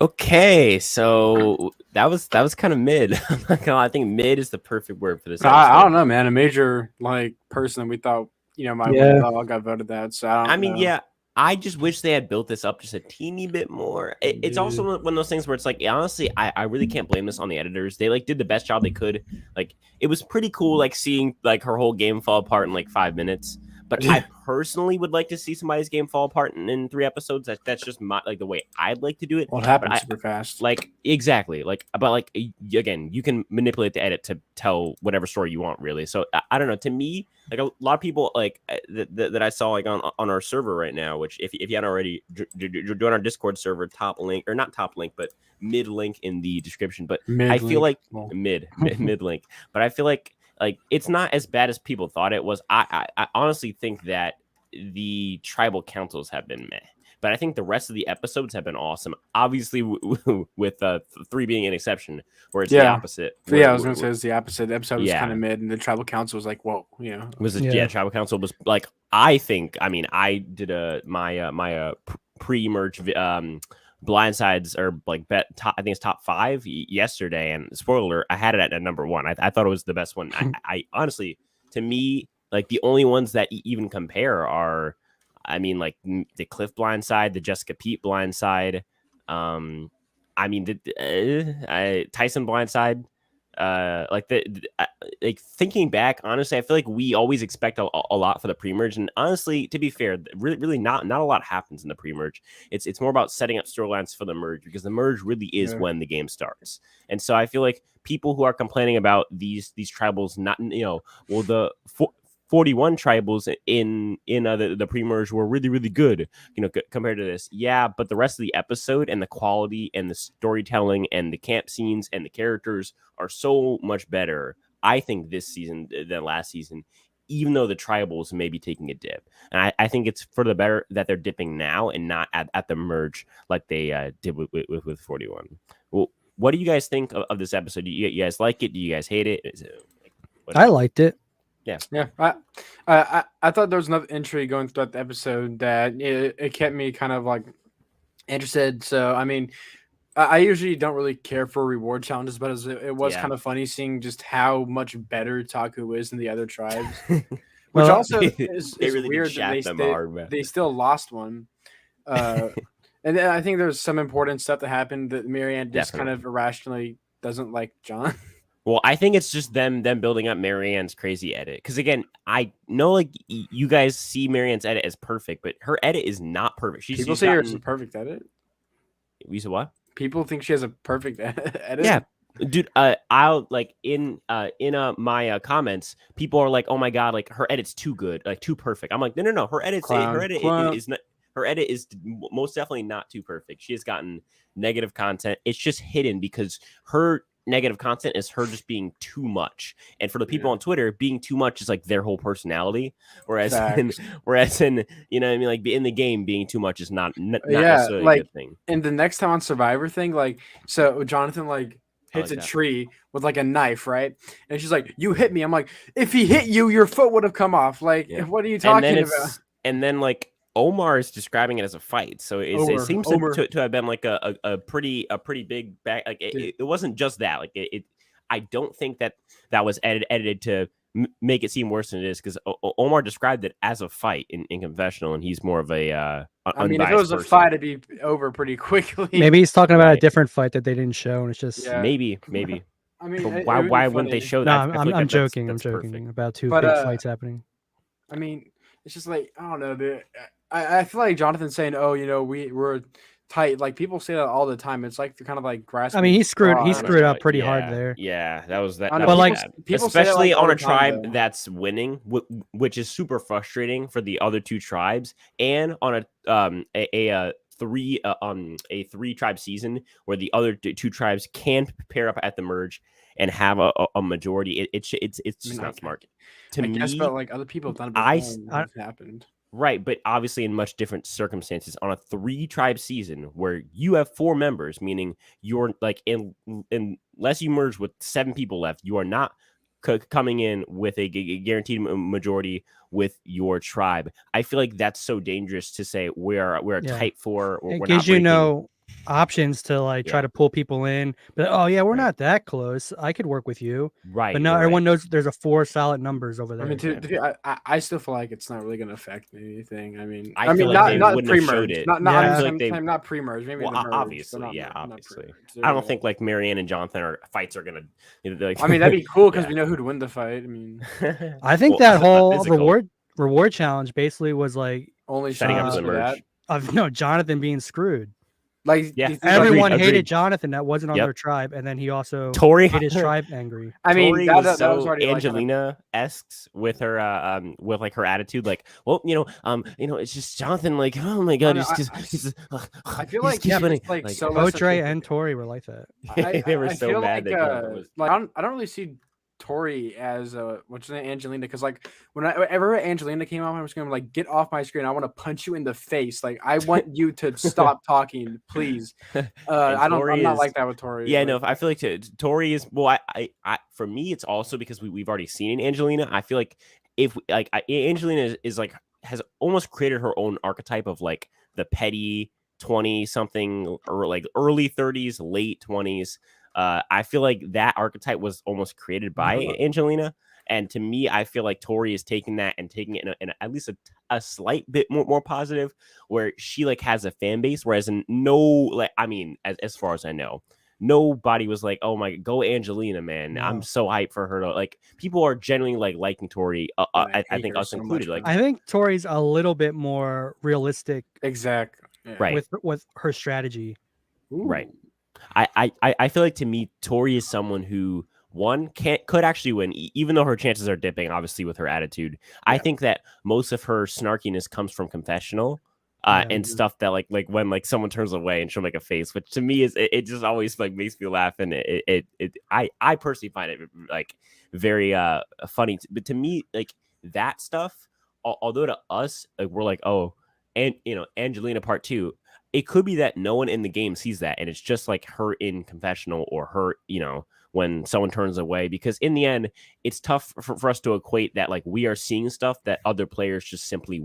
Okay, so that was kind of mid. I'm not gonna lie, I think mid is the perfect word for this episode. I don't know, man. A major person we thought might win all got voted that. So I don't know. Yeah. I just wish they had built this up just a teeny bit more. It's also one of those things where it's like, honestly, I really can't blame this on the editors. They did the best job they could. It was pretty cool, seeing her whole game fall apart in 5 minutes. But I personally would like to see somebody's game fall apart in 3 episodes. That's just my the way I'd like to do it. Well, it happens super fast. Exactly. But again, you can manipulate the edit to tell whatever story you want, really. So I don't know. To me, a lot of people that I saw on our server right now, which if you haven't already, join our Discord server, top link, or not top link, but mid link in the description. But I feel like mid link. But I feel like it's not as bad as people thought it was. I honestly think that the tribal councils have been meh, but I think the rest of the episodes have been awesome. Obviously, with 3 being an exception, where it's the opposite. I was going to say it's the opposite. The episode was kind of mid, and the tribal council was like, whoa, tribal council was I think. I mean, I did my pre-merge blindsides or bet top, I think it's top 5 yesterday, and spoiler alert, I had it at number 1. I thought it was the best one. I honestly, to me, the only ones that even compare are, the Cliff blindside, the Jessica Pete blindside, Tyson blindside. Thinking back, honestly, I feel like we always expect a lot for the pre-merge, and honestly, to be fair, really not a lot happens in the pre-merge. It's more about setting up storylines for the merge, because the merge really is when the game starts. And so I feel like people who are complaining about these tribals, not the 41 tribals in the pre-merge were really, really good, compared to this. Yeah, but the rest of the episode and the quality and the storytelling and the camp scenes and the characters are so much better, I think, this season than last season, even though the tribals may be taking a dip. And I think it's for the better that they're dipping now and not at the merge like they did with 41. Well, what do you guys think of this episode? Do you guys like it? Do you guys hate it? I liked it. Yeah. I thought there was enough intrigue going throughout the episode that it kept me kind of interested. So I usually don't really care for reward challenges, but it was kind of funny seeing just how much better Taku is than the other tribes. Which also is really weird that they still lost one. And then I think there's some important stuff that happened that Marianne just kind of irrationally doesn't like John. Well, I think it's just them building up Marianne's crazy edit. Because again, I know you guys see Marianne's edit as perfect, but her edit is not perfect. People say it's a perfect edit. We said what? People think she has a perfect edit. Yeah, Dude, I'll like in my comments, people are like, "Oh my god, like her edit's too good, like too perfect." I'm like, no, her edit is not. Her edit is most definitely not too perfect. She has gotten negative content. It's just hidden because her negative content is her just being too much. And for the people on Twitter, being too much is like their whole personality. Whereas in you know what I mean, like in the game, being too much is not necessarily like, a good thing. And the next time on Survivor thing, like, so Jonathan like hits like a tree with like a knife, right? And she's like, "You hit me." I'm like, "If he hit you, your foot would have come off." Like, what are you talking about? And then like Omar is describing it as a fight, so it seems to have been like a pretty big back. Like it wasn't just that. Like it I don't think that was edited to make it seem worse than it is, because Omar described it as a fight in confessional, and he's more of a I mean, if it was a fight, it'd be over pretty quickly. Maybe he's talking about a different fight that they didn't show, and it's just maybe. I mean, why wouldn't they show that? No, I'm joking. That's I'm joking perfect. About two big fights happening. I mean, it's just like, I don't know, dude. I feel like Jonathan's saying, "Oh, you know, we're tight." Like, people say that all the time. It's like they're kind of like grasping. I mean, he screwed up pretty hard there. Yeah, that was that. But like, especially on a tribe that's winning, which is super frustrating for the other two tribes, and on a three tribe season where the other two tribes can pair up at the merge and have a majority. It's just not smart. To me, but like other people have done it before, it's happened. Right, but obviously in much different circumstances. On a 3-tribe season where you have 4 members, meaning you're like unless you merge with 7 people left, you are not coming in with a guaranteed majority with your tribe. I feel like that's so dangerous to say we're a tight 4. It gives you no options to like try to pull people in, but we're not that close. I could work with you, right? But now everyone knows there's a 4 solid numbers over there. I mean, I still feel like it's not really going to affect anything. I mean, I feel like not pre-merge, not pre-merge. Maybe well, obviously. I don't think like Marianne and Jonathan fights are gonna. I mean, that'd be cool because we know who'd win the fight. I mean, I think that whole reward challenge basically was like only setting up the merge of Jonathan being screwed. Like, everyone hated Jonathan that wasn't on their tribe, and then he also Tori made his tribe angry. I mean, Tori was so Angelina-esque with her with like her attitude, like, well, it's just Jonathan, like, oh my god, I feel like he's like so Tori and Tori were like that. They were so bad. Like, I don't really see Tori as what's her name, Angelina, because like whenever Angelina came out, I was gonna like, get off my screen. I want to punch you in the face. Like, I want you to stop talking, please. I'm not like that with Tori. Yeah, no, I feel like Tori is I for me, it's also because we've already seen Angelina. I feel like Angelina is like has almost created her own archetype of like the petty 20-something or like early 30s, late 20s. I feel like that archetype was almost created by Angelina. And to me, I feel like Tori is taking that and taking it in at least a slight bit more positive, where she like has a fan base. Whereas as far as I know, nobody was like, "Oh my, go Angelina, man!" No. I'm so hyped for her. Like, people are genuinely like liking Tori. I think us so included. Like, I think Tori's a little bit more realistic, exactly, right, with her strategy. Ooh. Right. I feel like, to me, Tori is someone who could actually win, even though her chances are dipping, obviously, with her attitude. Yeah. I think that most of her snarkiness comes from confessional and stuff that like when like someone turns away and she'll make a face, which to me is it just always like makes me laugh, and I personally find it like very funny. But to me, like, that stuff, although to us like we're like, oh, and Angelina part 2. It could be that no one in the game sees that, and it's just like her in confessional, or her, when someone turns away. Because in the end, it's tough for us to equate that like we are seeing stuff that other players just simply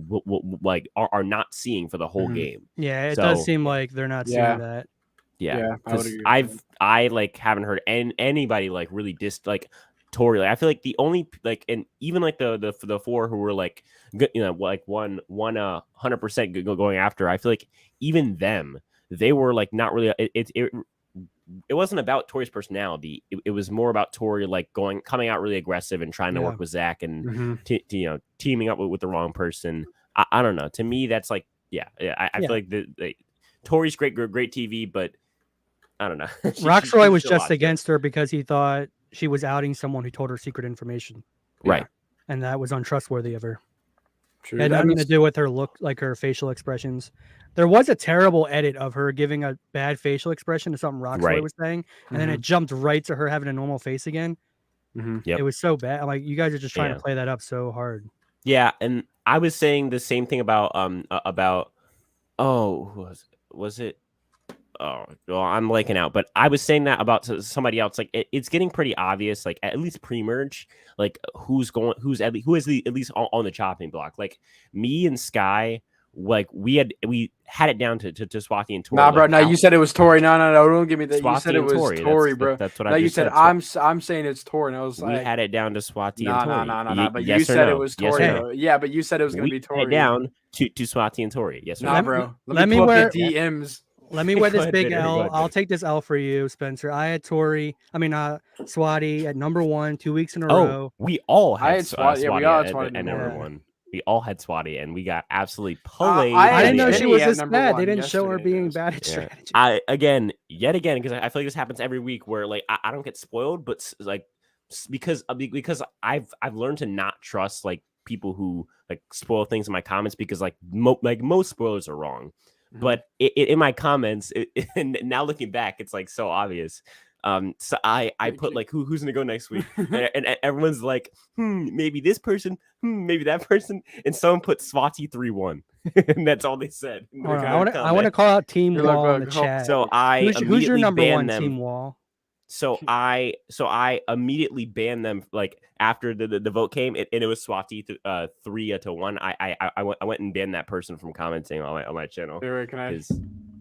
like are not seeing for the whole game. Yeah, it does seem like they're not seeing that. Yeah, because I like haven't heard anybody like really like Tori. Like, I feel like the only like, and even like the 4 who were like, like one 100% going after, I feel like even them, they were like not really. It wasn't about Tori's personality. It was more about Tori like coming out really aggressive and trying to work with Zach and teaming up with the wrong person. I don't know. To me, that's like I feel like the Tori's great TV, but I don't know. Roxroy was she's a lot just to it. against her because he thought she was outing someone who told her secret information. Right. And that was untrustworthy of her. True. It had nothing to do with her look, like her facial expressions. There was a terrible edit of her giving a bad facial expression to something Roxroy was saying, and then it jumped right to her having a normal face again. Yep. It was so bad. I'm like, you guys are just trying to play that up so hard. Yeah, and I was saying the same thing about was it? Oh, well, I'm blanking out, but I was saying that about somebody else. Like, it's getting pretty obvious. Like, at least pre-merge, like who is at least on the chopping block. Like me and Sky, like we had it down to Swati and Tori. Nah, bro. Like, no, you said it was Tori. No, don't give me that. Swati You said it was Tori, bro. That's what no, I you just said. I'm saying it's Tori, and I was we like, had it down to Swati and Tori. No. But yes you said it no? was Yes Tori. no? Yeah, but you said it was gonna be Tori. Had it down to Swati and Tori. Yes or Nah, no? bro. Let me pull wear up the DMs. Let me wear this ahead, big Bitter, L. go ahead, I'll Bitter. take this L for you, Spencer. I had Swati at number 1 2 weeks in a Oh, row. we all had I had Swati. Yeah, we all had at Swati number number 1. We all had Swati, and we got absolutely played. I I didn't know had she Jenny was at this number bad. one They didn't show her yesterday, being guys. bad at Yeah. strategy. Yet again, because I feel like this happens every week where like I don't get spoiled, but like because I've learned to not trust like people who like spoil things in my comments because like most spoilers are wrong. But in my comments, and now looking back, it's like so obvious. So I put like who's gonna go next week, and everyone's like, maybe this person, maybe that person, and someone put Swati 3-1, and that's all they said. I want to call out Team You're like, Wall in the bro, chat. So I who's your number one, them. Team Wall? So I immediately banned them like after the vote came, and it was Swati 3-1. I went and banned that person from commenting on my channel. Wait, can I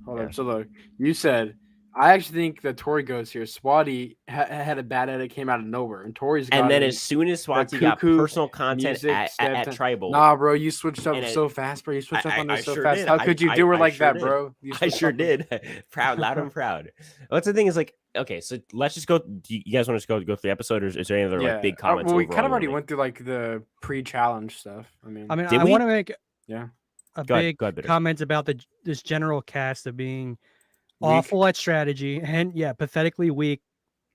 hold yeah. up? So look, you said I actually think that Tori goes here. Swati had a bad edit, came out of nowhere, and Tori's got and then it. as soon as Swati got cuckoo, personal content music, at Tribal, nah, bro, you switched up and so fast, bro. You switched up on this so sure fast. did. How could you do her like that, did. bro? I sure did. Proud, loud and proud. What's the thing is like, okay, so let's just go. Do you guys want to go through the episode, or is there any other like big comments? Well, we kind of already went through like the pre-challenge stuff. I mean, Did I we? want to make yeah, a Go ahead, big Bitter. comment about this general cast of being awful at strategy and pathetically weak.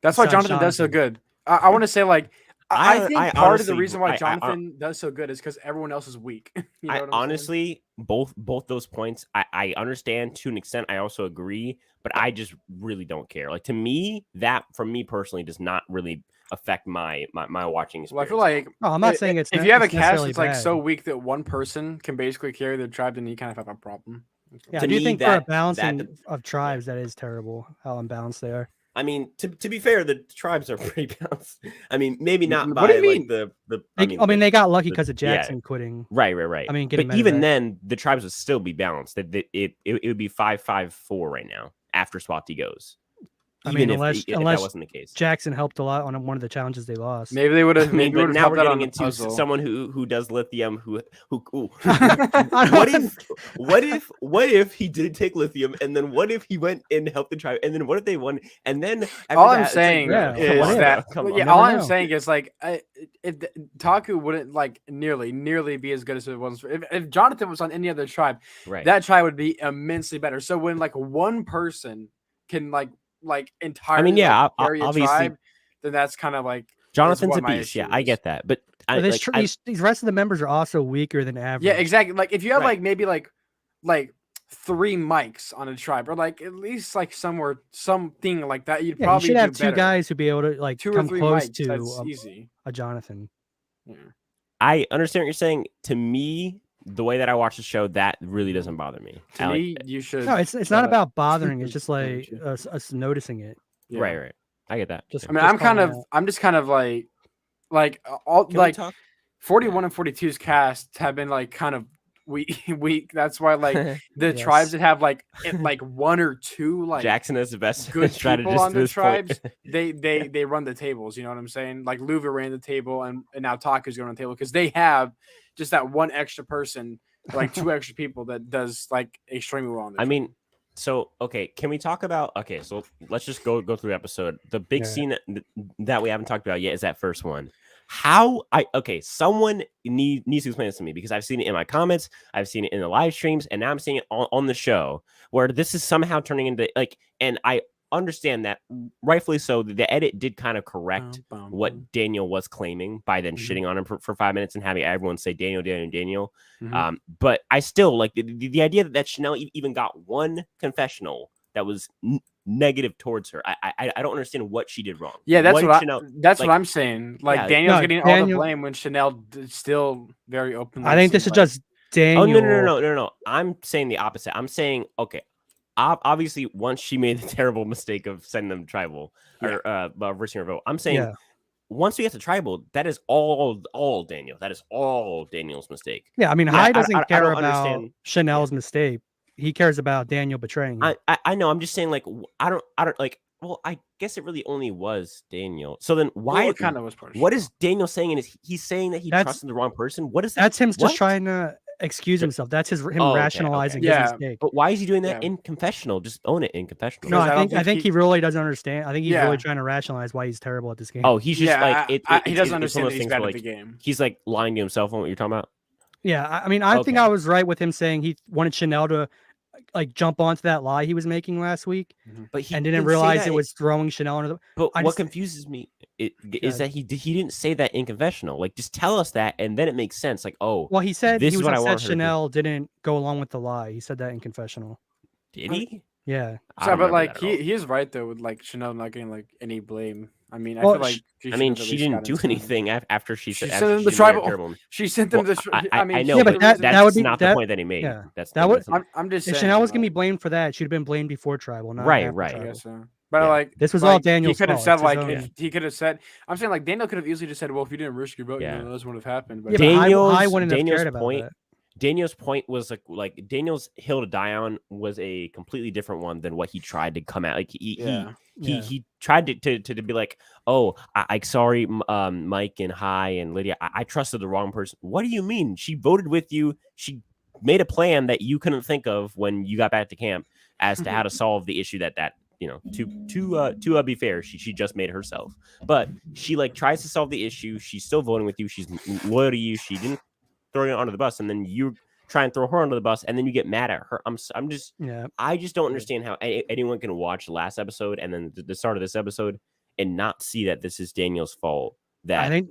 that's why Besides Jonathan does so Jonathan. good. I want to say like. I think I part of the honestly- reason why I- Jonathan does so good is because everyone else is weak. You know what I'm saying? Honestly, both those points, I understand to an extent. I also agree, but I just really don't care. Like to me, that for me personally does not really affect my watching experience. Well, I feel like I'm not saying it's if not- you have a it's cast necessarily that's like bad. so weak that one person can basically carry the tribe, then you kind of have a problem. Yeah, To I do me, think for a that- balancing that- of tribes, that is terrible how unbalanced they are. I mean, to be fair, the tribes are pretty balanced. I mean, maybe not by What do you like mean? the. They got lucky the- because of yeah. Jackson quitting. Right. I mean, but getting even medevac. then, the tribes would still be balanced. It would be 5-5-4 right now after Swati goes. I Even mean, if that unless wasn't the case. Jackson helped a lot on one of the challenges they lost. Maybe they would have. I mean, Maybe but would now have we're helped out getting on the into puzzle. someone who does lithium. What I if he did take lithium, and then what if he went and helped the tribe, and then what if they won, and then after All that, I'm it's saying like, yeah, is come on, that come well, on. yeah, Never all I'm know. saying is like if Taku wouldn't like nearly be as good as it was. If Jonathan was on any other tribe, right. that tribe would be immensely better. So when like one person can like entirely carry a obviously tribe, then that's kind of like Jonathan's what a my beast. Yeah, issue I is. get that, but these rest of the members are also weaker than average. Yeah, exactly. Like if you have Right. like maybe like 3 mics on a tribe, or like at least like something like that, you'd Yeah, you probably should have do two better. guys who'd be able to like 2 or come 3 close mics. to That's easy. a Jonathan. Yeah. I understand what you're saying. To me, the way that I watch the show, that really doesn't bother me. To I like- me, you should. No, it's not about bothering. It's just like Gotcha. us noticing it. Yeah. right. I get that. Just I mean, just I'm kind calling of, out. I'm just kind of like all Can we like talk? 41 and 42's casts have been like kind of weak. That's why like the Yes. tribes that have like 1 or 2 like Jackson is the best good strategist people on to the this point. tribes, they run the tables. You know what I'm saying? Like Luva ran the table, and now Taku's going on the table because they have just that one extra person, like 2 extra people that does like extremely well on the I mean, so okay, can we talk about? Okay, so let's just go through the episode. The big Yeah. scene that we haven't talked about yet is that first one. Someone needs to explain this to me because I've seen it in my comments, I've seen it in the live streams, and now I'm seeing it on the show where this is somehow turning into like, and I understand that rightfully so. The edit did kind of correct what Daniel was claiming by then shitting on him for 5 minutes and having everyone say Daniel. But I still like the idea that Chanel even got one confessional that was negative towards her. I don't understand what she did wrong. Yeah, that's what what I'm saying. Like Daniel's getting all the blame when Chanel is still very openly. I think this is just Daniel. Oh no. I'm saying the opposite. I'm saying okay. Obviously, once she made the terrible mistake of sending them tribal or reversing her vote, I'm saying once we get to tribal, that is all Daniel. That is all Daniel's mistake. Yeah, I mean, Hai doesn't care about Chanel's mistake. He cares about Daniel betraying him. I know. I'm just saying, like, I don't like. Well, I guess it really only was Daniel. So then, why? Well, it kind of was part of what is Daniel saying? And he's saying that he trusted the wrong person. What is that? That's him just trying to excuse himself. That's him rationalizing his mistake. But why is he doing that in confessional? Just own it in confessional. No, I think he really doesn't understand. I think he's really trying to rationalize why he's terrible at this game. Oh, he's just like he doesn't understand that he's bad at the game. He's like lying to himself on what you're talking about. Yeah, I mean, I think I was right with him saying he wanted Chanel to like jump onto that lie he was making last week, but he didn't realize it was throwing Chanel under the. But what confuses me is that he didn't say that in confessional. Like, just tell us that, and then it makes sense. Like, oh, well, he said Chanel didn't go along with the lie. He said that in confessional. Did he? Yeah. So, but like he is right though with like Chanel not getting like any blame. I mean, I feel like she didn't do anything after she sent them the tribal. She sent them the. I know, but that would be not the point that he made. Yeah, I'm just saying. If Chanel was gonna be blamed for that, she'd have been blamed before tribal. Not right. I guess so. But like this was all Daniel's fault. He could have said he could have said. I'm saying like Daniel could have easily just said, "Well, if you didn't risk your vote, this wouldn't have happened." But Daniel's point was like Daniel's hill to die on was a completely different one than what he tried to come at. Like he tried to be like, oh, I sorry, Mike and Hai and Lydia, I trusted the wrong person. What do you mean? She voted with you. She made a plan that you couldn't think of when you got back to camp as to how to solve the issue that to be fair, she just made herself. But she like tries to solve the issue. She's still voting with you. She's loyal to you. She didn't throw you under the bus, and then you try and throw her under the bus, and then you get mad at her. I just don't understand how anyone can watch the last episode and then the start of this episode and not see that this is Daniel's fault. I'm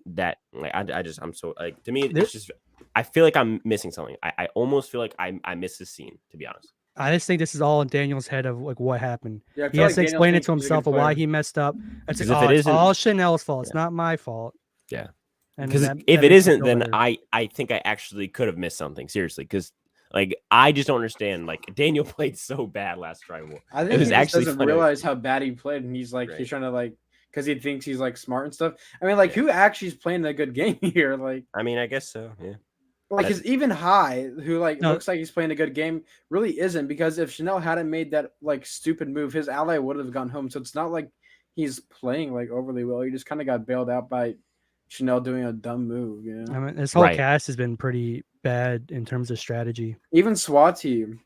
so like, to me, it's just, I feel like I'm missing something. I almost feel like I missed this scene, to be honest. I just think this is all in Daniel's head of like what happened. Yeah, he has to explain it to himself of why he messed up. It's all Chanel's fault. It's not my fault. Yeah. Because if it isn't, then I think I actually could have missed something, seriously. Because like I just don't understand. Like Daniel played so bad last tribal. I think he just doesn't realize how bad he played, and he's like he's trying to like because he thinks he's like smart and stuff. I mean, like who actually is playing a good game here? Like, I mean, I guess so. Yeah. Like, because even Hai, who like looks like he's playing a good game, really isn't. Because if Chanel hadn't made that like stupid move, his ally would have gone home. So it's not like he's playing like overly well. He just kind of got bailed out by Chanel doing a dumb move. You know? I mean, this whole cast has been pretty bad in terms of strategy. Even Swati,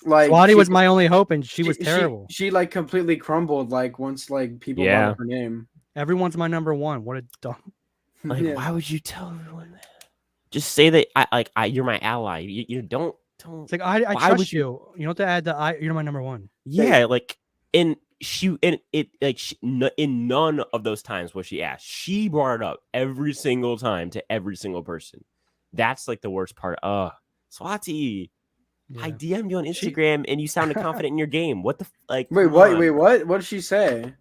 was my only hope, and she was terrible. She like completely crumbled. Like once like people brought up her name. Everyone's my number one. What a dumb. Like, why would you tell everyone that? Just say that you're my ally. You don't. It's like I trust you. You don't have to add the you're my number one. Yeah, like in none of those times was she asked. She brought it up every single time to every single person. That's like the worst part. Swati, I DM'd you on Instagram and you sounded confident in your game. What the like? Wait, what? Wait, what? What did she say?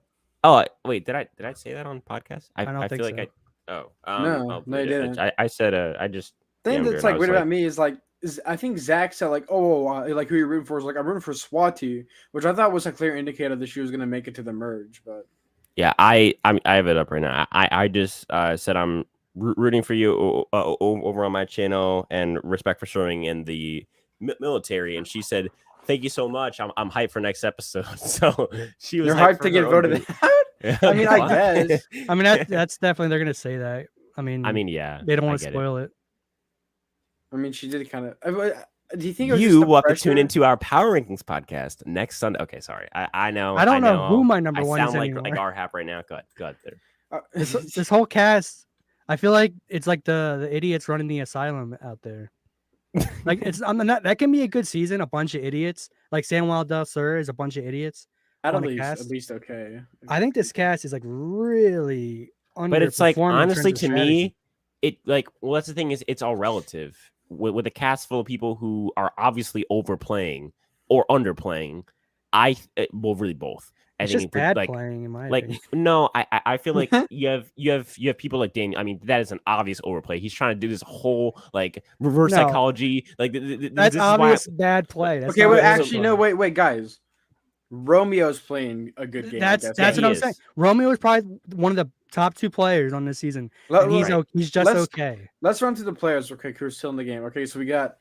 Oh, wait, did I say that on podcast? I don't think feel so. No, you didn't. I said I just. The thing that's like weird about me is like I think Zach said like like who you're rooting for is like I'm rooting for Swati, which I thought was a clear indicator that she was gonna make it to the merge. But yeah, I have it up right now. I just said I'm rooting for you over on my channel and respect for serving in the military, and she said thank you so much. I'm hyped for next episode. So she was. You're hyped to get voted out. I mean, I guess. I mean, that's definitely they're gonna say that. I mean, yeah, they don't want to spoil it. I mean, she did kind of. Do you think you will have to tune into our Power Rankings podcast next Sunday? Okay, sorry. I know. I don't know who my number one is anymore. I sound like our hap right now. Go ahead there. This whole cast, I feel like it's like the idiots running the asylum out there. Like that can be a good season. A bunch of idiots, like Samuel Del Sur is a bunch of idiots. At on a least, cast. okay. I think this cast is like really underperforming. But it's like, in terms honestly, of to strategy. me, it like, well, that's the thing is, it's all relative. With a cast full of people who are obviously overplaying or underplaying, well, really both. I It's think just bad like playing, in my like opinion. no, I feel like you have people like Daniel. I mean, that is an obvious overplay. He's trying to do this whole like reverse No. psychology. Like That's this obvious is why. bad play. That's Okay, not wait, overplay. actually, no, wait, guys. Romeo's playing a good game. That's I guess. what I'm saying. Romeo is probably one of the top 2 players on this season, and he's just okay. Let's run through the players, okay, who's still in the game. Okay, so we got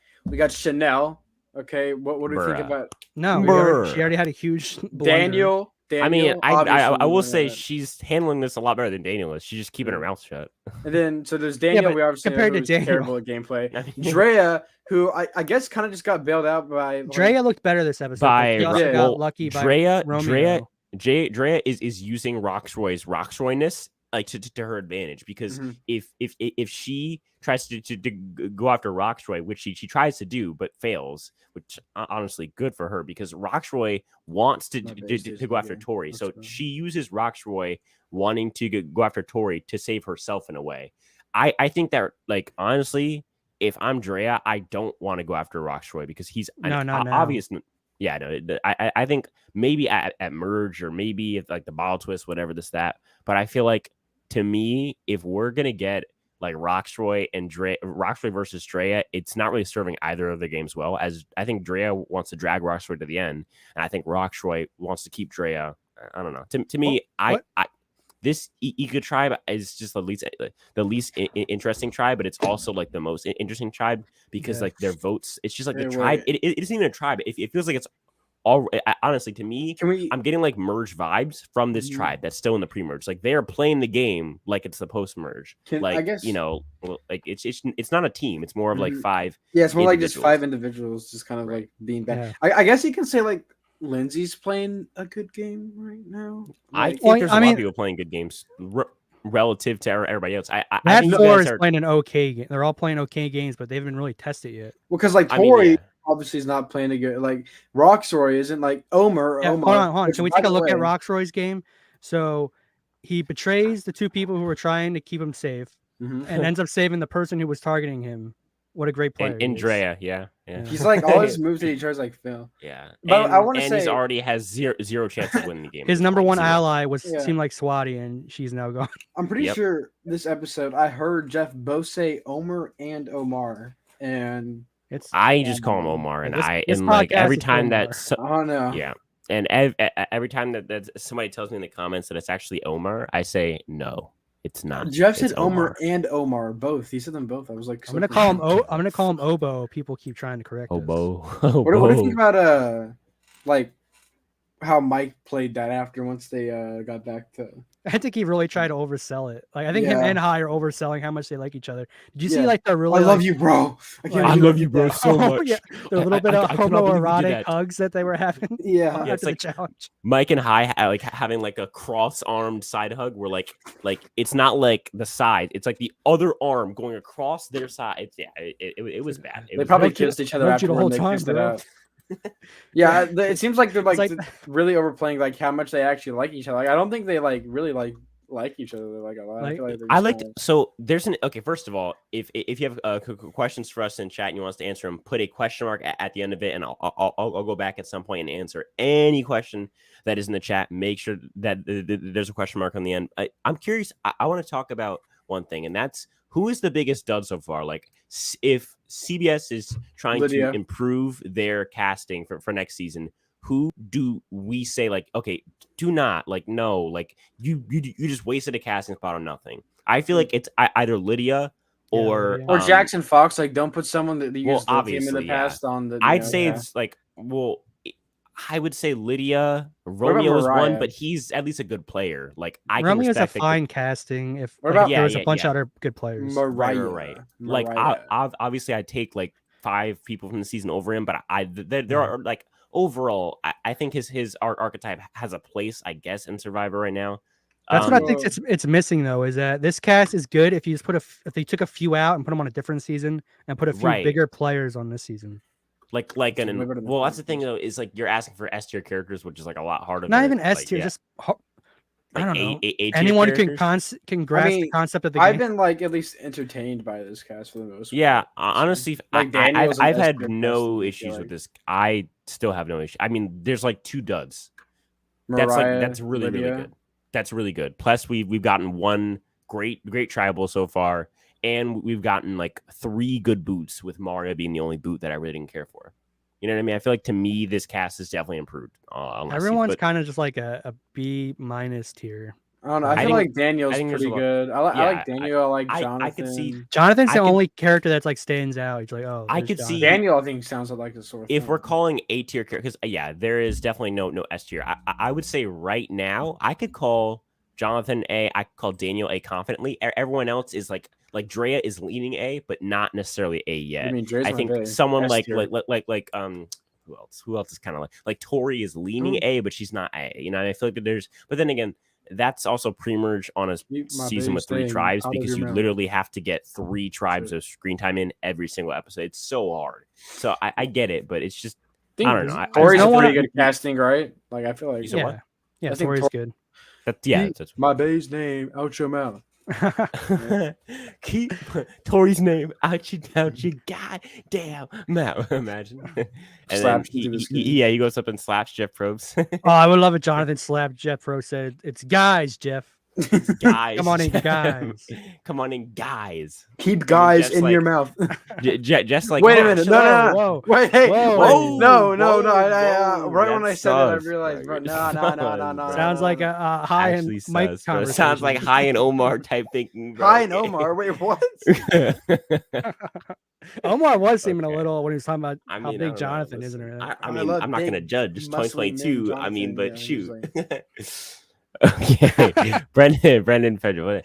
Chanel. Okay, what do we think about? No, she already had a huge blunder. Daniel. I mean, I will say she's handling this a lot better than Daniel is. She's just keeping her mouth shut. And then so there's Daniel. We obviously compared know to Daniel, terrible at gameplay. Drea, who I guess kind of just got bailed out by. Drea looked better this episode. He also got lucky by Romeo. Drea is using Roxroy's Roxroyness like to her advantage, because if she tries to go after Roxroy, which she tries to do but fails, which honestly good for her, because Roxroy wants to go after Tori, so she uses Roxroy wanting to go after Tori to save herself in a way. I think that, like, honestly, if I'm Drea, I don't want to go after Roxroy because he's obvious. Yeah, no, I think maybe at merge, or maybe if like the bottle twist, whatever this, that. But I feel like, to me, if we're going to get like Roxroy versus Drea, it's not really serving either of the games well, as I think Drea wants to drag Roxroy to the end. And I think Roxroy wants to keep Drea. I don't know. To me, this Eco tribe is just the least interesting tribe, but it's also like the most interesting tribe because like their votes, it's just like the tribe. It isn't even a tribe. It feels like it's all. Honestly, to me, I'm getting like merge vibes from this tribe that's still in the pre-merge. Like they are playing the game like it's the post-merge. Like, I guess, like it's not a team. It's more of like 5. Yeah, it's more like just 5 individuals, just kind of like being bad. Yeah. I guess you can say like Lindsay's playing a good game right now. I think there's a lot of people playing good games relative to everybody else. I think That is playing an okay game. They're all playing okay games, but they haven't really tested yet. Well, because like Tori obviously is not playing a good. Like Roxroy isn't like Omar. Yeah, hold on. Can we take a look at Roxroy's game? So he betrays the 2 people who were trying to keep him safe, and ends up saving the person who was targeting him. What a great player! And Drea, yeah. He's like all his moves that he tries like fail. Yeah, but I want to say he's already has zero chance of winning the game. His number 1 ally seemed like Swati, and she's now gone. I'm pretty sure this episode I heard Jeff both say Omer and Omar, and I just call him Omar, and like every time that yeah, and every time that somebody tells me in the comments that it's actually Omar, I say no. It's not. Jeff said Omer and Omar both. He said them both. I was like, I'm gonna call him Obo. People keep trying to correct Obo. What do you think about like how Mike played that after once they got back to? I think he really tried to oversell it. Like I think him and Hai are overselling how much they like each other. Did you see like the really? I love you, bro. I love you, bro, so much. Yeah, the little bit of homoerotic hugs that they were having. Yeah, it's like the challenge. Mike and Hai like having like a cross-armed side hug, where like it's not like the side, it's like the other arm going across their side. It was bad. They probably kissed each other after the whole time, bro. Yeah, it seems like they're like really overplaying like how much they actually like each other. Like I don't think they like really like each other like a lot. I feel like so there's first of all, if you have questions for us in chat and you want us to answer them, put a question mark at the end of it, and I'll go back at some point and answer any question that is in the chat. Make sure that there's a question mark on the end. I'm curious. I want to talk about one thing, and that's who is the biggest dud so far. Like if CBS is trying to improve their casting for next season, who do we say like, okay, do not like, no, like you just wasted a casting spot on nothing. I feel like it's either Lydia or Jackson Fox. Like don't put someone that used the team in the past on the. I'd say it's like, I would say Lydia. Romeo is one, but he's at least a good player. Like Romeo's a fine casting. If there was a bunch of other good players, right. Like obviously, I'd take like 5 people from the season over him, but there are like overall, I think his archetype has a place, I guess, in Survivor right now. That's what I think it's missing though. Is that this cast is good if you just if they took a few out and put them on a different season and put a few bigger players on this season. Like well, that's the thing though, is like you're asking for S tier characters, which is like a lot harder. Not than even S like, tier, yeah. just I Like don't know. A-tier Anyone can characters? can grasp the concept of the I've game. been like at least entertained by this cast for the most part. Yeah, honestly, Like I've had S-tier no cast, issues with like this. I still have no issue. I mean, there's like 2 duds. Mariah, That's really Lydia. good. That's really good. Plus, we've gotten 1 great tribal so far, and we've gotten like 3 good boots, with Mario being the only boot that I really didn't care for. You know what I mean? I feel like to me, this cast is definitely improved. Everyone's kind of just like a B- tier. I don't know. I feel like Daniel's pretty good. I like Daniel. I like Jonathan. I could see Jonathan's the only character that's like stands out. He's like, oh, I could see Daniel. I think sounds like the sort of if we're calling A tier characters, because yeah, there is definitely no S tier. I would say right now I could call Jonathan A. I could call Daniel A confidently. Everyone else is like Drea is leaning A, but not necessarily A yet. I think someone like who else is kind of like Tori is leaning A, but she's not A. You know, and I feel like there's, but then again, that's also pre-merge on a season with 3 tribes, because you literally have to get 3 tribes of screen time in every single episode. It's so hard. So I get it, but it's just I don't know. Tori's pretty good casting, right? Like I feel like yeah, Tori's good. That's my bae's name out your mouth. Keep Tori's name out your goddamn mouth. Imagine. And then he goes up and slaps Jeff Probst. Oh, I would love it. Jonathan slapped Jeff Probst. Said, "It's guys, Jeff. It's guys. Come on in, guys. Come on in, guys. Keep guys in your mouth." Just like, wait a minute, no. Whoa. Wait, hey, whoa. No. Right when I said it, I realized, bro, no. Sounds like a high and Mike conversation. Sounds like High and Omar type thinking. Bro. High and Omar. Wait, what? Omar was seeming a little when he was talking about how big Jonathan is. I'm not going to judge. It's 2022. I mean, but shoot. Okay, Brendan Federer.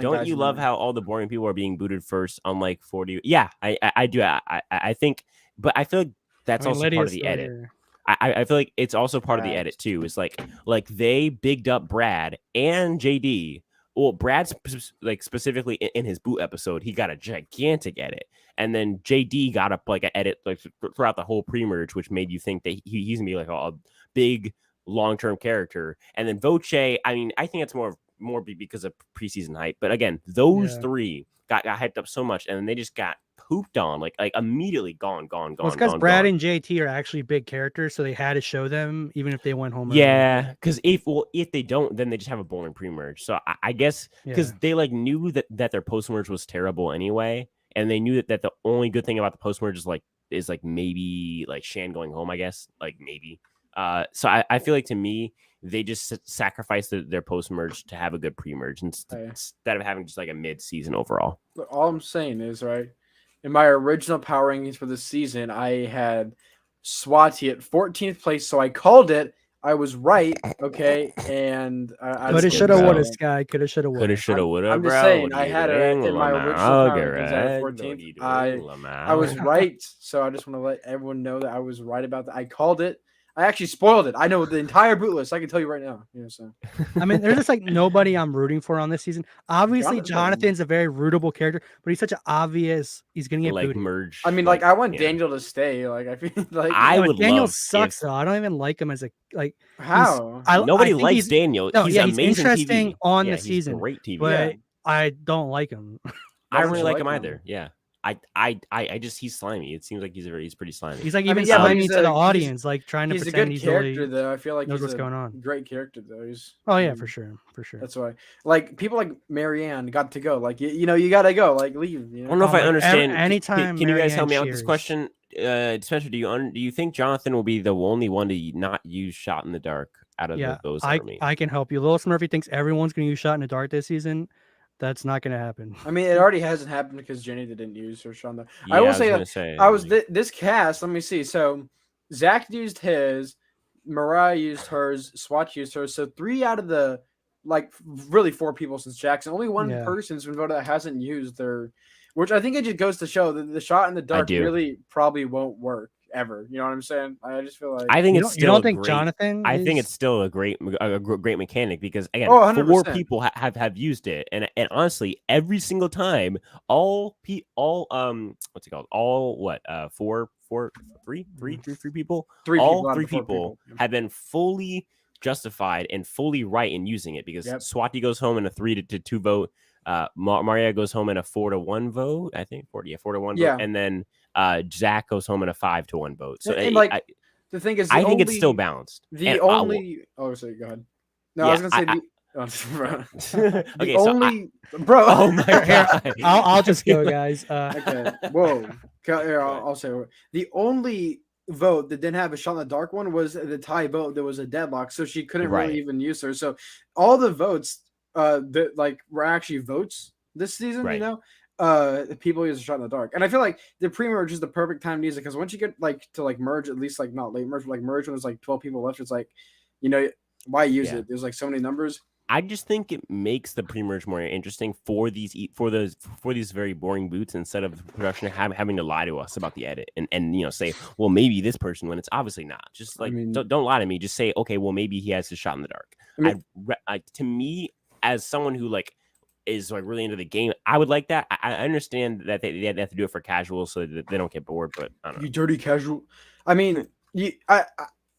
Don't you love how all the boring people are being booted first, unlike 40? Yeah, I do. I think, but I feel like that's also part of the edit. I feel like it's also part of the edit too. It's like they bigged up Brad and JD. Well, Brad's like specifically in his boot episode, he got a gigantic edit, and then JD got up like an edit like throughout the whole pre-merge, which made you think that he's gonna be like a big long-term character. And then Voce, I mean, I think it's more because of preseason hype, but again, those 3 got hyped up so much, and then they just got pooped on like immediately gone. Well, it's because Brad and JT are actually big characters, so they had to show them even if they went home. Yeah, because if they don't, then they just have a boring pre-merge. So I guess because they like knew that their post-merge was terrible anyway, and they knew that the only good thing about the post-merge is maybe like Shan going home, I guess, like maybe. So I feel like to me, they just sacrificed their post-merge to have a good pre-merge instead of having just like a mid-season overall. But all I'm saying is, right, in my original power rankings for this season, I had Swati at 14th place, so I called it. I was right, okay, and coulda, shoulda, woulda, Sky. Coulda, shoulda, woulda. Coulda, shoulda, woulda. I'm just saying, I had it in my original power rankings at 14th. I was right, so I just want to let everyone know that I was right about that. I called it. I actually spoiled it. I know the entire boot list. I can tell you right now. So. I mean, there's just like nobody I'm rooting for on this season. Obviously, Jonathan's a very rootable character, but he's such an obvious. He's gonna get booted. Merge. I mean, I want Daniel to stay. Like I feel like Daniel sucks though. I don't even like him as a how. Nobody likes Daniel. He's interesting TV. on the season. Great TV, but I don't like him. I don't really like him either. Yeah. I just he's slimy. It seems like he's pretty slimy. He's like even slimy to the audience, like trying to pretend he's a good character though. I feel like knows he's what's going on. Great character though. He's for sure. That's why like people like Marianne got to go. Like you gotta go. Like leave. You know? I don't know if I understand. Anytime. Can you guys help me out with this question? Spencer, do you think Jonathan will be the only one to not use shot in the dark out of those? I can help you. Lewis Murphy thinks everyone's gonna use shot in the dark this season. That's not going to happen. I mean, it already hasn't happened because Jenny didn't use her shot. I will say I was this cast. Let me see. So Zach used his, Mariah used hers, Swati used hers. So 3 out of the really 4 people since Jackson. Only one person's been voted that hasn't used their, which I think it just goes to show that the shot in the dark really probably won't work ever. You know what I'm saying? I just feel like I think it's still. You don't think Jonathan? I think it's still a great mechanic because again, 4 people have used it, and honestly, every single time, all what's it called? All 4 three people. Three All people out of three the four people people. have been fully justified and fully right in using it because Swati goes home in a 3-2 vote. Maria goes home in a 4-1 vote. I think 4-1 vote, and then Zach goes home in a 5-1 vote. So the thing is, I think it's still balanced. Sorry, go ahead. No, I was gonna say okay, only bro. Oh my god! I'll just go, guys. Okay. Whoa. I'll say the only vote that didn't have a shot in the dark one was the tie vote. There was a deadlock, so she couldn't really even use her. So all the votes that were actually votes this season, people use a shot in the dark. And I feel like the pre-merge is the perfect time to use it because once you get to merge, at least not late merge, but merge when there's 12 people left, it's why use it? There's so many numbers. I just think it makes the pre-merge more interesting for these very boring boots instead of production having to lie to us about the edit and say, well, maybe this person when it's obviously not. Just don't lie to me. Just say, okay, well, maybe he has his shot in the dark. To me, as someone who is really into the game, I would like that. I understand that they have to do it for casual so that they don't get bored, but I don't know. You dirty casual. I mean,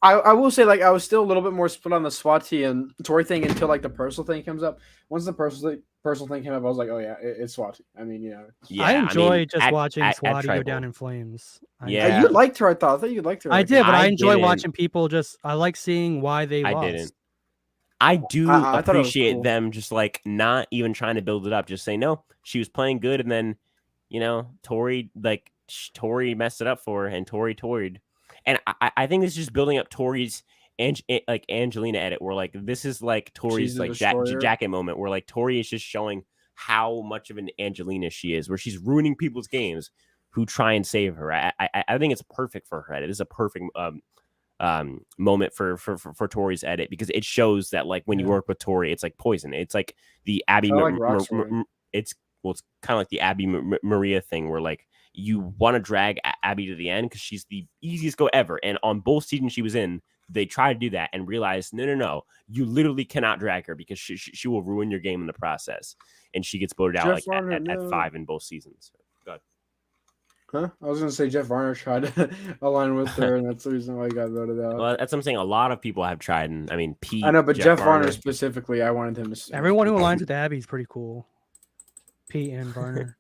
I will say I was still a little bit more split on the Swati and Tori thing until the personal thing comes up. Once the personal thing came up, I was like, oh yeah, it's Swati. I mean, I enjoy watching Swati go down in flames. You liked her. I thought you liked her. I did, but I enjoy watching people I like seeing why they lost. I didn't. I do appreciate them just not even trying to build it up. Just say no, she was playing good, and then Tori messed it up for her, and Tori toried. And I think this is just building up Tori's Angelina edit, where this is Tori's jacket moment, where Tori is just showing how much of an Angelina she is, where she's ruining people's games who try and save her. I think it's perfect for her edit. It is a perfect moment for Tori's edit because it shows that when you work with Tori, it's like poison. It's like the Abby. It's kind of like the Abby Maria thing, where you want to drag Abby to the end because she's the easiest go ever. And on both seasons she was in, they tried to do that and realized, no, you literally cannot drag her because she will ruin your game in the process. And she gets voted out at 5 in both seasons. Go ahead. Huh? I was going to say Jeff Varner tried to align with her, and that's the reason why he got voted out. Well, that's what I'm saying. A lot of people have tried, and I mean, Pete. I know, but Jeff Varner specifically, I wanted him to. Everyone who aligns with Abby is pretty cool. Pete and Varner.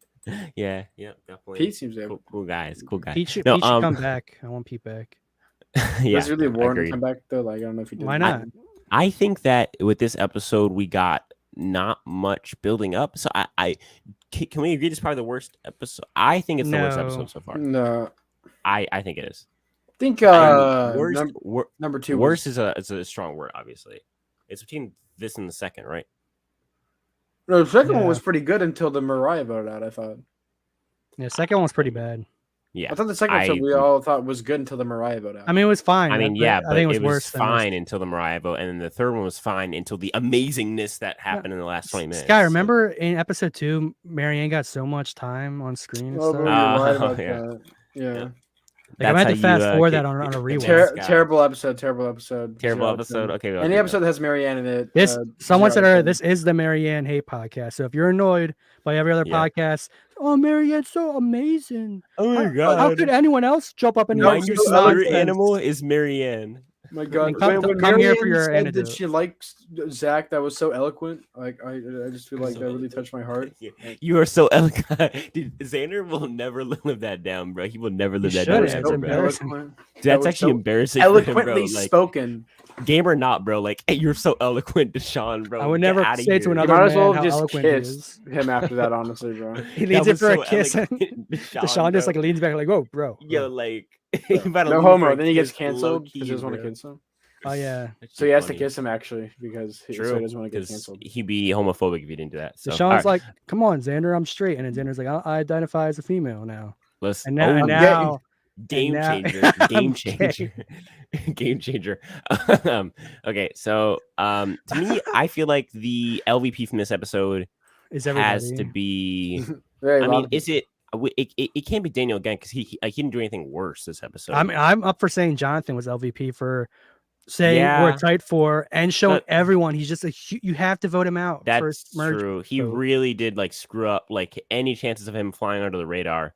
Yeah, definitely. Pete seems cool guys. Pete should come back. I want Pete back. Yeah, does really Warren come back though? I don't know if he did. Why not? I think that with this episode we got not much building up. So can we agree this is probably the worst episode? I think it's the worst episode so far. No, I think it is. I think number 2. Worst is a strong word. Obviously, it's between this and the second, right? No, the second one was pretty good until the Mariah voted out, I thought. Yeah, second one was pretty bad. Yeah. I thought the second episode we all thought was good until the Mariah vote out. I mean, it was fine. I mean, yeah, but I think it was fine until the Mariah vote, and then the third one was fine until the amazingness that happened in the last 20 minutes. Sky, remember in episode 2, Marianne got so much time on screen and stuff? You're right about that. Yeah. I had to fast forward that on a rewatch. Terrible episode. Okay. Any episode that has Marianne in it. Someone said this is the Marianne hate podcast. So if you're annoyed by every other podcast, oh, Marianne's so amazing. Oh my god. How could anyone else jump up and your spirit animal is Marianne. My god. Come here for your anecdote. Did she like Zach? That was so eloquent. I just feel like that really touched my heart. You are so eloquent. Dude, Xander will never live that down, bro. He will never live that down ever, bro. That's actually embarrassing. Eloquently spoken. Game or not, bro. Hey, you're so eloquent, Deshaun, bro. I would never say to another man how just eloquent he is. Him after that, honestly, bro. He leads it for a kiss. Deshaun just leans back whoa, bro. Yo, no homo. Then he gets canceled because he doesn't want to kiss him. Oh yeah. So he has to kiss him actually because he doesn't want to get canceled. He'd be homophobic if he didn't do that. So Deshaun's like, "Come on, Xander, I'm straight," and then Xander's like, "I identify as a female now." Listen, and now game changer. Okay, so to me, I feel like the LVP from this episode has to be. I mean, is it? It can't be Daniel again because he didn't do anything worse this episode. I mean, I'm up for saying Jonathan was LVP for saying we're tight for and showing everyone he's just you have to vote him out. That's true. He really did screw up any chances of him flying under the radar.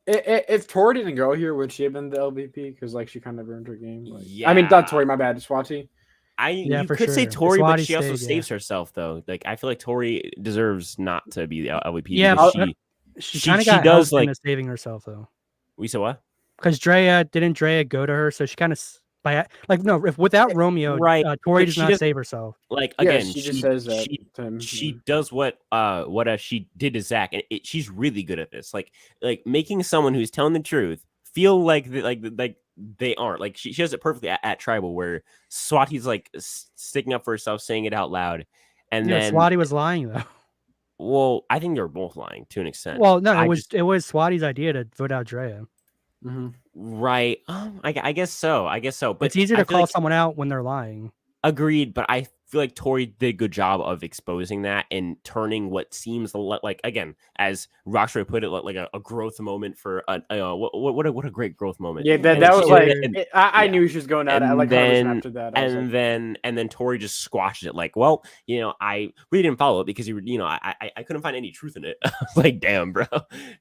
If Tori didn't go here, would she have been the LVP? Because like she kind of earned her game. Like, Yeah. I mean, not Tori. My bad. Swati. Yeah, you for could say sure. Tori, but Swati she also stayed, yeah. saves herself though. Like I feel like Tori deserves not to be the LVP. Yeah, because but she she kind of got does, helped like- into saving herself though. we said what? Because didn't Drea go to her? So she kind of without Romeo, Right, Tori but does she not doesn't- save herself. Like Yeah, again, she just says that to him. she does what she did to Zach, and she's really good at this. Like making someone who's telling the truth feel like they aren't. Like she does it perfectly at Tribal, where Swati's like sticking up for herself, saying it out loud, and Yeah, then Swati was lying though. well, I think they're both lying to an extent. Well, no, I it was Swati's idea to vote out Drea. Right. I guess so. But It's easier I to feel call like, someone out when they're lying. agreed, but I feel like Tori did a good job of exposing that and turning what seems like, again, as Roxroy put it, like a growth moment for what a great growth moment. Yeah, that was like I knew she was going out. Like after that, and then Tori just squashes it. Like, well, I really didn't follow it because I couldn't find any truth in it. I was like, damn, bro,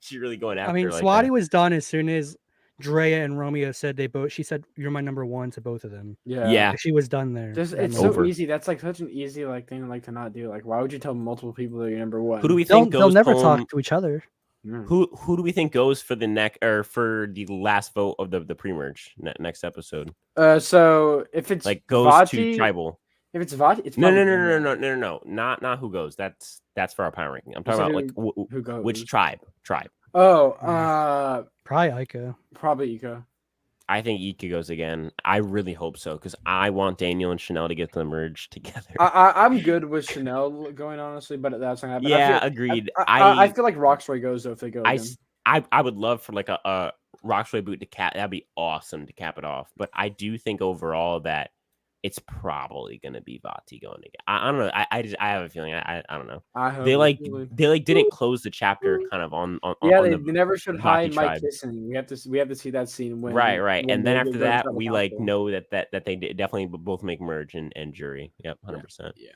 she really going after. I mean, like Swati that. was done as soon as Drea and Romeo said she said you're my number one to both of them. Yeah. She was done there. It's so easy. That's like such an easy thing to not do. Like, why would you tell multiple people that you're number one? Who do we think they'll never home? talk to each other. Who do we think goes for the last vote of the pre-merge next episode? So if it's like goes Vati, to Tribal. If it's Vati, it's no, not who goes. That's for our power ranking. I'm talking about like who goes, which tribe. Oh, probably Ika. Probably Ika. I think Ika goes again. I really hope so because I want Daniel and Chanel to get them merged together. I'm good with Chanel going, honestly, but that's not happening. Yeah, agreed. I feel like Roxroy goes though if they go. I would love for like a Roxroy boot to cap. That'd be awesome to cap it off. But I do think overall that it's probably gonna be Vati going again. I don't know. I have a feeling. I don't know. They didn't close the chapter kind of on. Yeah, on they never should hide Mike tribe. kissing. We have to see that scene when right. When and then after that, we know that they definitely both make merge and jury. Yep, 100%. Yeah.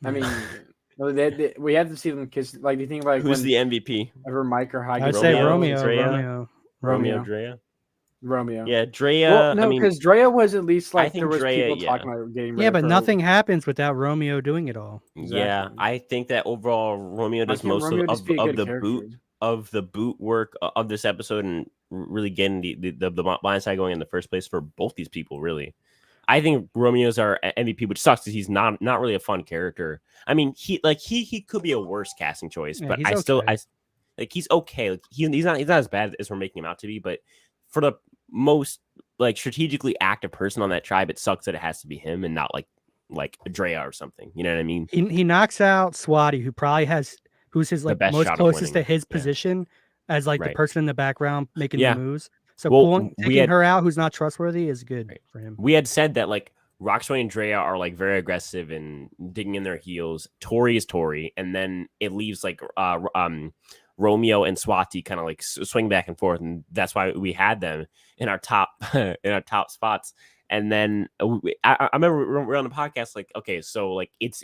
I mean, we have to see them kiss. Like, do you think like who's the MVP? Ever Mike or High? I'd say Romeo. Drea. Romeo. Yeah, Drea. Well, no, I mean, because Drea was at least like there was Drea, people talking about getting. Yeah, but nothing happens without Romeo doing it all. Exactly. Yeah, I think that overall Romeo does most of the boot work of this episode and really getting the blind side going in the first place for both these people. Really, I think Romeo's our MVP, which sucks because he's not really a fun character. I mean, he could be a worse casting choice, but I still he's okay. Like he's not as bad as we're making him out to be, but for the most like strategically active person on that tribe, it sucks that it has to be him and not like Drea or something. You know what I mean? He knocks out Swati, who's his like most closest to his position as like the person in the background making the moves. So taking her out, who's not trustworthy, is good for him. We had said that like Roxroy and Drea are like very aggressive and digging in their heels. Tori is Tori, and then it leaves like Romeo and Swati kind of like swing back and forth, and that's why we had them in our top spots. And then I remember we're on the podcast like, okay, so like it's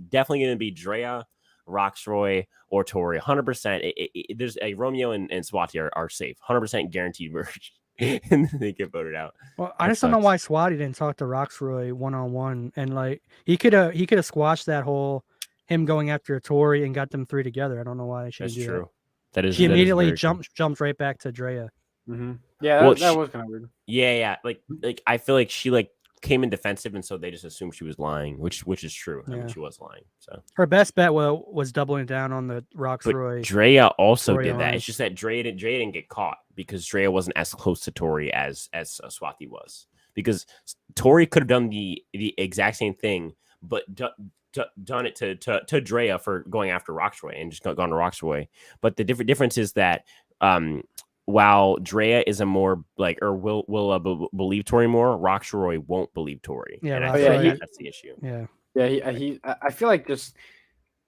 definitely going to be Drea, Roxroy, or Tori. 100%. There's a Romeo and Swati are safe. 100% guaranteed merge. And they get voted out. Well, I just don't know why Swati didn't talk to Roxroy one-on-one, and like he could have squashed that whole him going after Tori and got them three together. I don't know why she didn't do true. That is. She immediately jumped right back to Drea. Mm-hmm. Yeah, that was kind of weird. Yeah. Like I feel like she like came in defensive, and so they just assumed she was lying, which is true. I mean, she was lying. So her best bet was doubling down on the Roxroy. But Drea also did that. It's just that Drea didn't get caught because Drea wasn't as close to Tori as Swati was. Because Tori could have done the exact same thing, but done it to Drea for going after Roxroy and just gone to Roxroy. But the difference is that while Drea is a more like or will believe Tori more, Roxroy won't believe Tori. Yeah, and I feel like that's the issue. Yeah. He I feel like just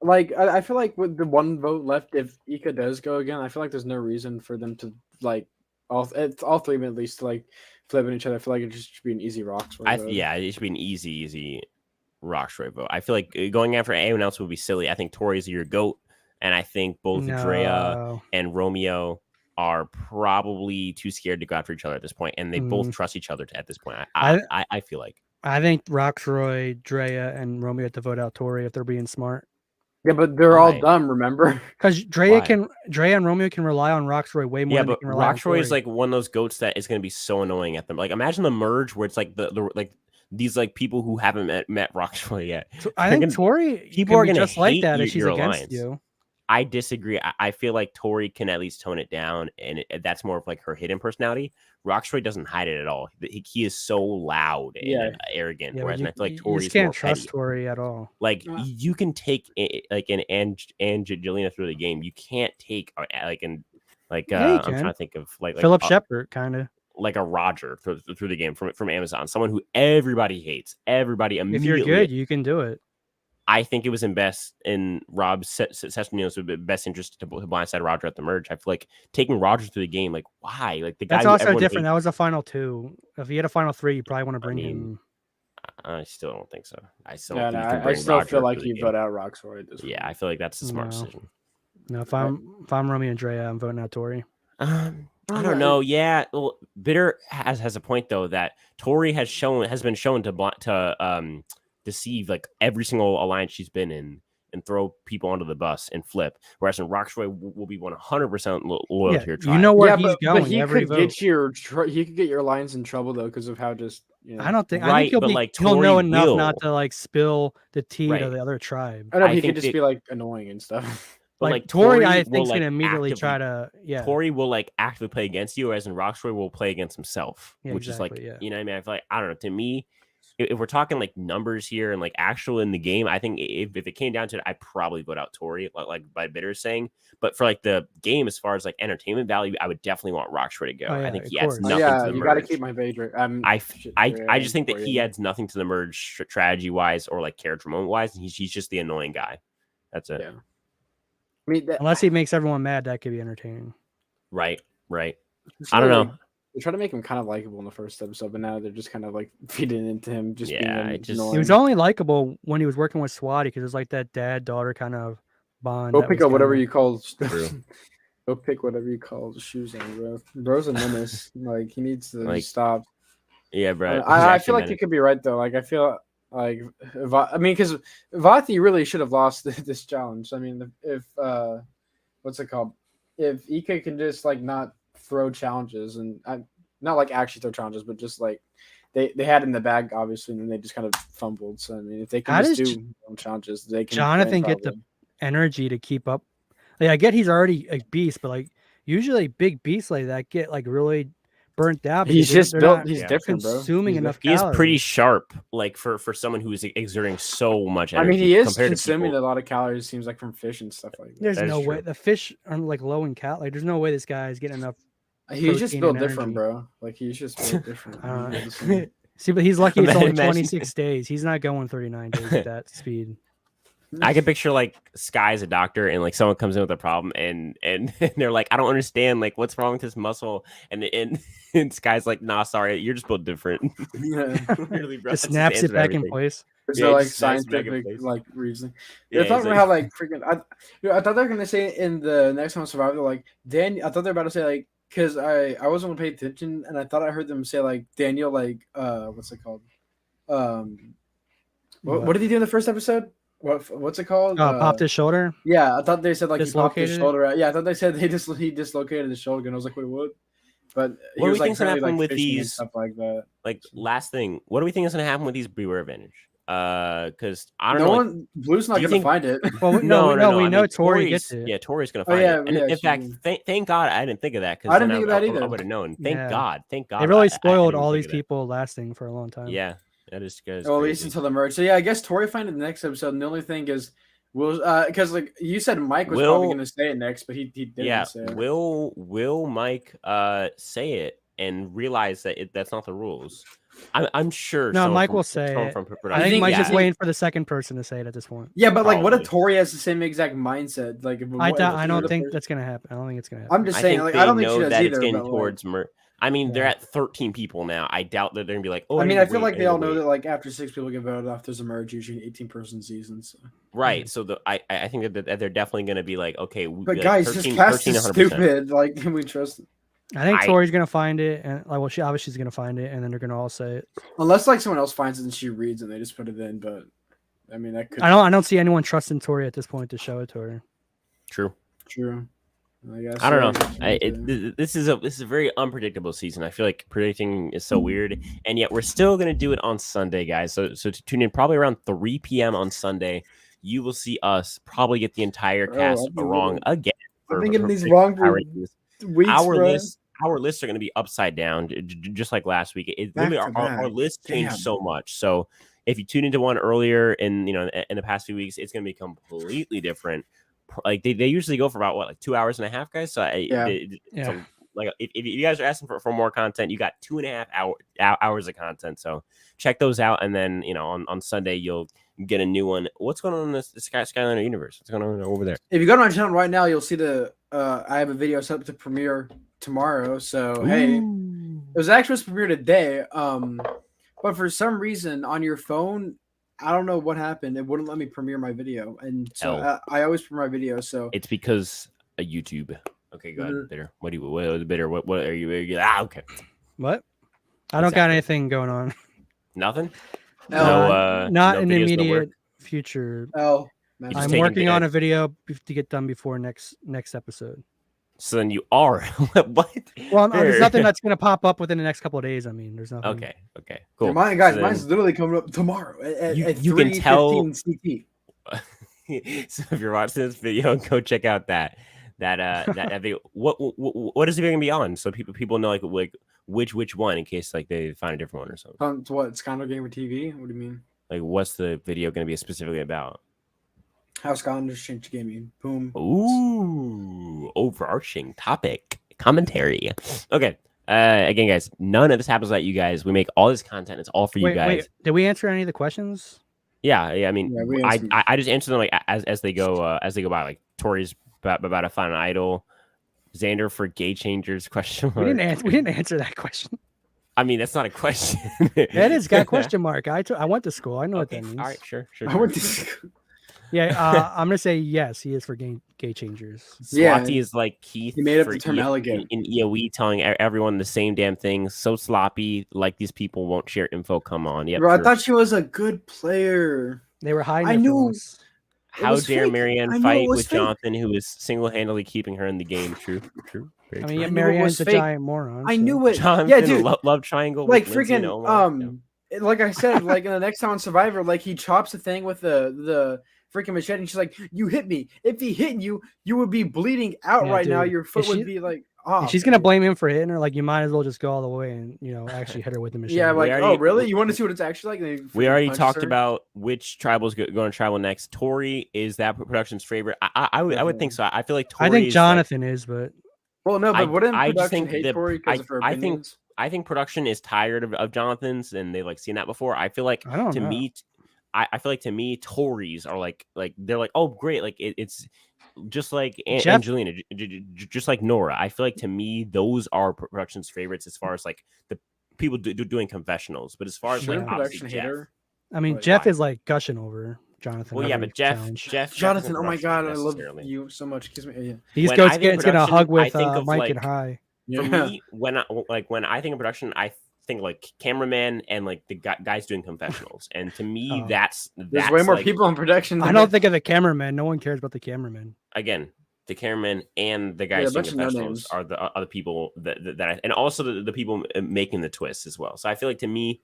like I feel like with the one vote left, if Ika does go again, I feel like there's no reason for them to like all three of them at least to like flipping each other. I feel like it just should be an easy Roxroy vote. Yeah, it should be an easy Roxroy vote. I feel like going after anyone else would be silly. I think Tori's your GOAT, and I think both Drea and Romeo are probably too scared to go after each other at this point, and they both trust each other at this point. I feel like. I think Roxroy, Drea, and Romeo have to vote out Tori if they're being smart. Yeah, but they're all dumb, remember? Because Drea and Romeo can rely on Roxroy way more than they can rely on Tori. Roxroy is like one of those goats that is going to be so annoying at them. Like, imagine the merge where it's like the like these like people who haven't met Roxroy yet. I think Tori people are going to just like that if she's against you. I disagree. I feel like Tori can at least tone it down, and that's more of like her hidden personality. Roxroy doesn't hide it at all. He is so loud and arrogant. Yeah, whereas I feel like Tori just can't trust Tori at all. Like you can take like an Angelina through the game. You can't take I'm trying to think of like Philip Shepard kind of like a Roger through the game from Amazon. Someone who everybody hates. Everybody immediately. If you're good, you can do it. I think it was in Rob Sessamino's best interest to blindside Roger at the merge. I feel like taking Roger through the game, like why? Like the guy. That's also different. That was a final 2. If he had a final 3, you probably want to bring him. I still don't think so. I still feel like you vote out Roxroy. Yeah, I feel like that's a smart decision. No, if I'm Romeo and Drea, I'm voting out Tori. I don't know. Yeah, well, Bitter has a point though that Tori has been shown to deceive like every single alliance she's been in and throw people under the bus and flip. Whereas in Roxroy will be 100% loyal to your tribe. You know where he's going. But he could get your alliance in trouble though because of how just. I don't think. I think he'll know enough not to like spill the tea to the other tribe. I know he could just be like annoying and stuff. But like Tori, I think is gonna immediately try to. Yeah, Tori will like actively play against you, whereas in Roxroy will play against himself, which is like you know what I mean. I feel like I don't know. To me, if we're talking like numbers here and like actual in the game, I think if it came down to it, I'd probably vote out Tori, like by Bitter saying. But for like the game, as far as like entertainment value, I would definitely want Roxroy to go. I think he adds nothing to the merge. You got to keep my favorite. I just think that he adds nothing to the merge strategy wise or like character moment wise. And he's just the annoying guy. That's it. Yeah. I mean, unless he makes everyone mad, that could be entertaining. Right. I don't know. They try to make him kind of likable in the first episode, but now they're just kind of like feeding into him. He was only likable when he was working with Swati because it was like that dad-daughter kind of bond. Go pick up whatever you call. Go pick whatever you call the shoes on, bro. Bro's a menace. Like he needs to stop. Yeah, bro. I feel like you could be right though. Like I feel like because Vati really should have lost this challenge. I mean, if what's it called? If Ika can just like not throw challenges and not like actually throw challenges, but just like they had in the bag obviously, and then they just kind of fumbled. So I mean, if they can do challenges, they can. Jonathan get the energy to keep up. Like I get he's already a beast, but like usually big beasts like that get like really burnt out. He's just built. He's different, bro. Consuming enough. He is pretty sharp, like for someone who is exerting so much energy. I mean, he is consuming a lot of calories. Seems like from fish and stuff like that. There's no way the fish are like low in cal. Like there's no way this guy is getting enough. He's just built different, bro. Like he's just built different. See, but he's lucky it's only 26 days. He's not going 39 days at that speed. I can picture like Sky's a doctor and like someone comes in with a problem and they're like, I don't understand, like what's wrong with this muscle, and Sky's like, nah, sorry, you're just built different. Really, bro, just snaps it back in place. There's no like scientific like reason. I thought how like freaking I thought they were gonna say in the next one Survivor like I thought they were about to say like because I wasn't gonna pay attention and I thought I heard them say like Daniel like what's it called what did he do in the first episode? What's it called? Popped his shoulder. Yeah, I thought they said like he popped his shoulder out. Yeah, I thought they said he dislocated his shoulder, and I was like, wait, what? But what do we think is gonna happen with these stuff like that? Like last thing, what do we think is gonna happen with these Beware Advantage? Because I don't know. Blue's not gonna find it. Well, no, we know Tori gets it. Yeah, Tori's gonna find it. And in fact, thank God I didn't think of that because I didn't think of that either. I would have known. Thank God. They really spoiled all these people lasting for a long time. Yeah. That is good. Well, at least until the merge. So yeah, I guess Tori find it in the next episode. And the only thing is, because like you said, Mike was probably going to say it next, but he didn't say it. Will Mike say it and realize that that's not the rules? I'm sure. No, Mike will say it. I think Mike's just waiting for the second person to say it at this point. Yeah, but like, what if Tori has the same exact mindset? Like, I don't think that's going to happen. I don't think it's going to happen. I'm just saying, like, I don't think she does that either. It's getting towards I mean, they're Yeah. at 13 people now. I doubt that they're gonna be like, oh, I mean, need I to feel wait, like they need to all know wait. that like after 6 people get voted off, there's a merge usually an 18-person season. So. Right. So I think that they're definitely gonna be like, okay, But like guys, 13, this cast 13, is 100%. stupid. Like, can we trust it? I think Tori's gonna find it, and like, well, she obviously is gonna find it, and then they're gonna all say it. Unless like someone else finds it and she reads and they just put it in. But I mean, that could. I don't see anyone trusting Tori at this point to show it to her. True. I guess. I don't know. This is a very unpredictable season. I feel like predicting is so weird, and yet we're still gonna do it on Sunday, guys. So to tune in probably around 3 p.m. on Sunday. You will see us probably get the entire cast wrong again. I've been getting these wrong for weeks, our lists are going to be upside down, just like last week. Our list changed so much. So if you tune into one earlier in the past few weeks, it's going to be completely different. Like they usually go for about like 2 hours and a half, guys. So like if you guys are asking for more content, you got 2.5 hours of content. So check those out, and then on Sunday you'll get a new one. What's going on in the Skyliner universe? What's going on over there? If you go to my channel right now, you'll see I have a video set up to premiere tomorrow. So hey, it was actually supposed to premiere today. But for some reason on your phone, I don't know what happened. It wouldn't let me premiere my video, and so I always premiere my video. So it's because of YouTube. Okay, go ahead, Bitter. What are you? Okay. What? I don't got anything going on. Nothing. Not no in the videos, immediate future. Oh, I'm working on a video to get done before next episode. So then you are what? Well, there's nothing that's gonna pop up within the next couple of days. I mean, there's nothing. Okay, cool. Mine's literally coming up tomorrow at you can tell. CT. So if you're watching this video, go check out that video. What is it going to be on? So people know like which one in case like they find a different one or something. What Skylander Gamer TV? What do you mean? Like what's the video going to be specifically about? How Skylanders changed gaming. Boom. Ooh, overarching topic commentary. Okay. Again, guys, none of this happens without you guys. We make all this content. It's all for you guys. Wait, did we answer any of the questions? Yeah. I mean, I just answer them like as they go by. Like Tori's about to find an idol. Xander for gay changers ? We didn't answer that question. I mean, that's not a question. That is got a question mark. I went to school. I know what that means. All right, sure. I went to school. Yeah, I'm gonna say yes. He is for gay changers. Swati is like Keith. He made up the term elegant in EOE, telling everyone the same damn thing. So sloppy, like these people won't share info. Come on, bro. I thought she was a good player. They were hiding. I knew. How dare Marianne fight with Jonathan, who is single-handedly keeping her in the game? True. I mean, Marianne's a giant moron. I knew it. Jonathan, yeah, dude. Love triangle. Like freaking. Like I said, like in the next time on Survivor, like he chops the thing with the freaking machete, and she's like, "You hit me. If he hit you, you would be bleeding out right now. Your foot would be like." Oh, she's gonna blame him for hitting her. Like you might as well just go all the way and actually hit her with the machine. Yeah, like oh really? You want to see what it's actually like? We already talked about which tribal's going to travel next. Tori is that production's favorite. I would think so. I feel like Tori. I think Jonathan is, but well, no, but wouldn't production hate Tori because of her opinions? I think production is tired of Jonathan's, and they've like seen that before. I feel like to me, Tori's are like they're like, oh great, like it's. Just like Angelina, just like Nora. I feel like to me, those are production's favorites as far as like the people doing confessionals. But as far as like production hater, I mean, Jeff is like gushing over Jonathan. Well, yeah, but Jeff, Jonathan. Oh my god, I love you so much. Kiss me. Yeah. He's getting a hug with Mike and High. For me, when I think of production, I think like cameraman and like the guys doing confessionals, and to me that's there's way more like, people in production. I don't think of the cameraman. No one cares about the cameraman. Again, the cameraman and the guys doing confessionals are the other people that and also the people making the twists as well. So I feel like to me,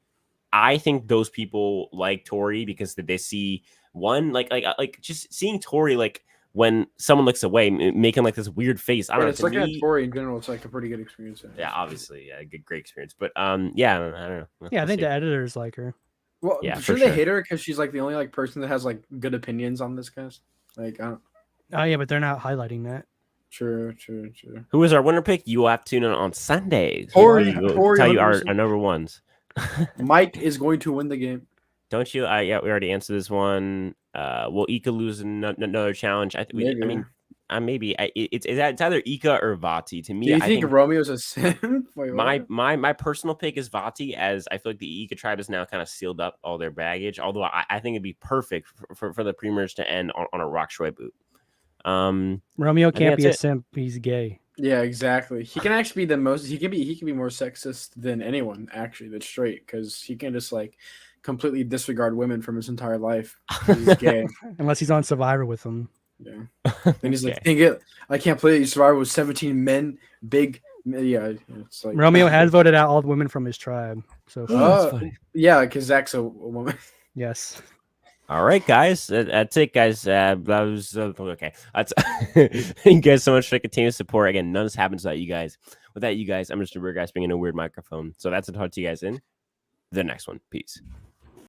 I think those people like Tori because they see one like just seeing Tori like. When someone looks away, making like this weird face, I don't know. It's like a Tori in general. It's like a pretty good experience. Yeah, obviously, great experience. But yeah, I don't know. Yeah, I think the editors like her. Well, yeah, should they hate her because she's like the only like person that has like good opinions on this cast? Like, I don't. Oh yeah, but they're not highlighting that. True. Who is our winner pick? You will have to tune in on Sunday. Tori, tell you our number ones. Mike is going to win the game. Don't you? Yeah, we already answered this one. Will Ika lose another challenge? I mean, maybe it's either Ika or Vati. To me, Do you I think think Romeo's a simp? Wait, my personal pick is Vati, as I feel like the Ika tribe has now kind of sealed up all their baggage. Although I think it'd be perfect for the pre-merge to end on a Rockshroy boot. Romeo can't be a simp. He's gay. Yeah, exactly. He can actually be the most. He can be more sexist than anyone actually that's straight, because he can just like completely disregard women from his entire life. He's gay. Unless he's on Survivor with them. Yeah. Then he's like, I can't play Survivor with 17 men. Big. Yeah. It's like Romeo has voted out all the women from his tribe. So yeah, because Zach's a woman. Yes. All right, guys. That's it, guys. That was okay. Thank you guys so much for the continued support. Again, none of this happens without you guys. Without you guys, I'm just a weird guy speaking in a weird microphone. So that's a talk to you guys in the next one. Peace.